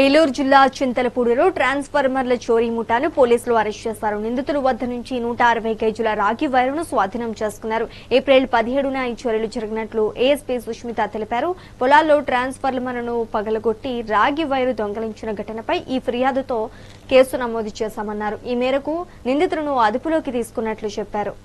ఏలూరు జిల్లా చింతలపూడిలో ట్రాన్స్ఫార్మర్ల చోరీ ముఠాను పోలీసులు అరెస్ట్ చేశారు. నిందితుల వద్ద నుంచి 160 కేజీల రాగి వైరును స్వాధీనం చేసుకున్నారు. ఏప్రిల్ 17న ఈ చోరీలు జరిగినట్లు ఏఎస్పీ సుష్మిత తెలిపారు. పొలాల్లో ట్రాన్స్ఫార్మర్లను పగలగొట్టి రాగి వైరు దొంగలించిన ఘటనపై ఈ ఫిర్యాదుతో కేసు నమోదు చేశామన్నారు. ఈ మేరకు నిందితులను అదుపులోకి తీసుకున్నట్లు చెప్పారు.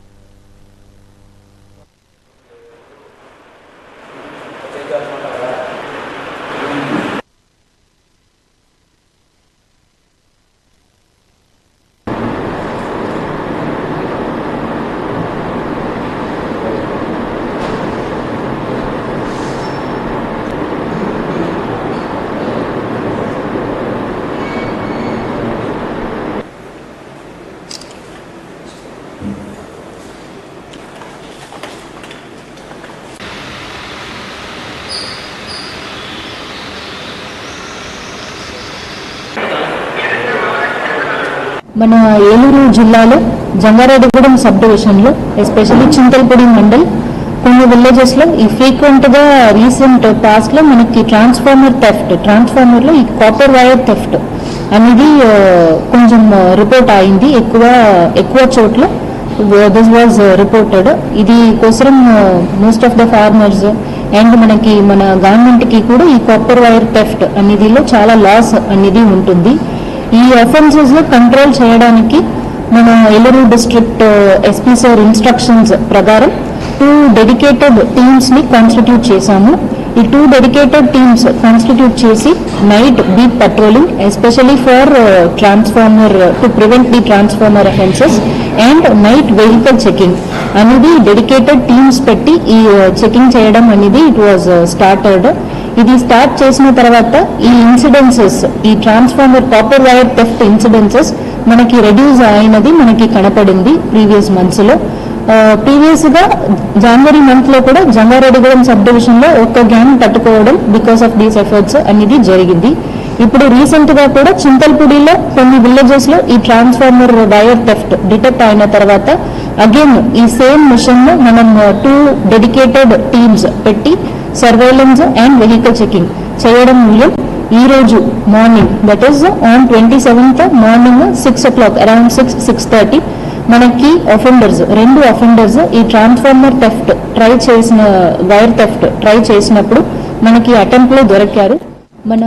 మన ఏలూరు జిల్లాలో జంగారెడ్డిగూడెం సబ్ డివిజన్ లో ఎస్పెషల్లీ చింతలపూడి మండల్ కొన్ని విలేజెస్ లో ఈ ఫ్రీక్వెంట్ గా రీసెంట్ పాస్ట్ లో మనకి ట్రాన్స్ఫార్మర్ లో ఈ కాపర్ వైర్ థెఫ్ట్ అనేది కొంచెం రిపోర్ట్ అయింది. ఎక్కువ చోట్ల దిస్ వాజ్ రిపోర్టెడ్. ఇది కోసం most of the farmers and మనకి మన గవర్నమెంట్ కి కూడా ఈ కాపర్ వైర్ థెఫ్ట్ అనేదిలో చాలా లాస్ అనేది ఉంటుంది. ఈ అఫెన్సెస్ లో కంట్రోల్ చేయడానికి మన Eluru district SP sir instructions ప్రకారం 2 డెడికేటెడ్ టీమ్స్ ని కాన్స్టిట్యూట్ చేశాము. ఈ 2 డెడికేటెడ్ టీమ్స్ కాన్స్టిట్యూట్ చేసి night beat patrolling especially for transformer to prevent the transformer offences and night vehicle checking అనేది డెడికేటెడ్ టీమ్స్ పెట్టి ఈ చెకింగ్ చేయడం అనేది ఇట్ వాజ్ స్టార్టెడ్. ఇది స్టార్ట్ చేసిన తర్వాత ఈ ఇన్సిడెన్సెస్ ఈ transformer copper wire theft incidences మనకి రెడ్యూస్ అయినది మనకి కనపడింది ప్రీవియస్ మంత్స్ లో. ప్రీవియస్ గా జనవరి మంత్ లో కూడా జంగారెడ్డిగూడెం సబ్ డివిజన్ లో ఒక గ్యాంగ్ పట్టుకోవడం బికాస్ ఆఫ్ దీస్ ఎఫర్ట్స్ అనేది జరిగింది. ఇప్పుడు రీసెంట్ గా కూడా చింతలపూడిలో కొన్ని విలేజెస్ లో ఈ ట్రాన్స్ఫార్మర్ వైర్ థెఫ్ట్ డిటెక్ట్ అయిన తర్వాత అగైన్ ఈ సేమ్ మిషన్ లో మనం 2 డెడికేటెడ్ టీమ్స్ పెట్టి సర్వేలెన్స్ అండ్ వెహికల్ చెకింగ్ చేయడం మూలం ఈ రోజు morning that is on 27th morning 6 o'clock around 6:30 మనకి రెండు అఫెండర్స్ ఈ transformer theft wire theft try చేసినప్పుడు మనకి అటెంప్ట్ లో దొరికారు. మన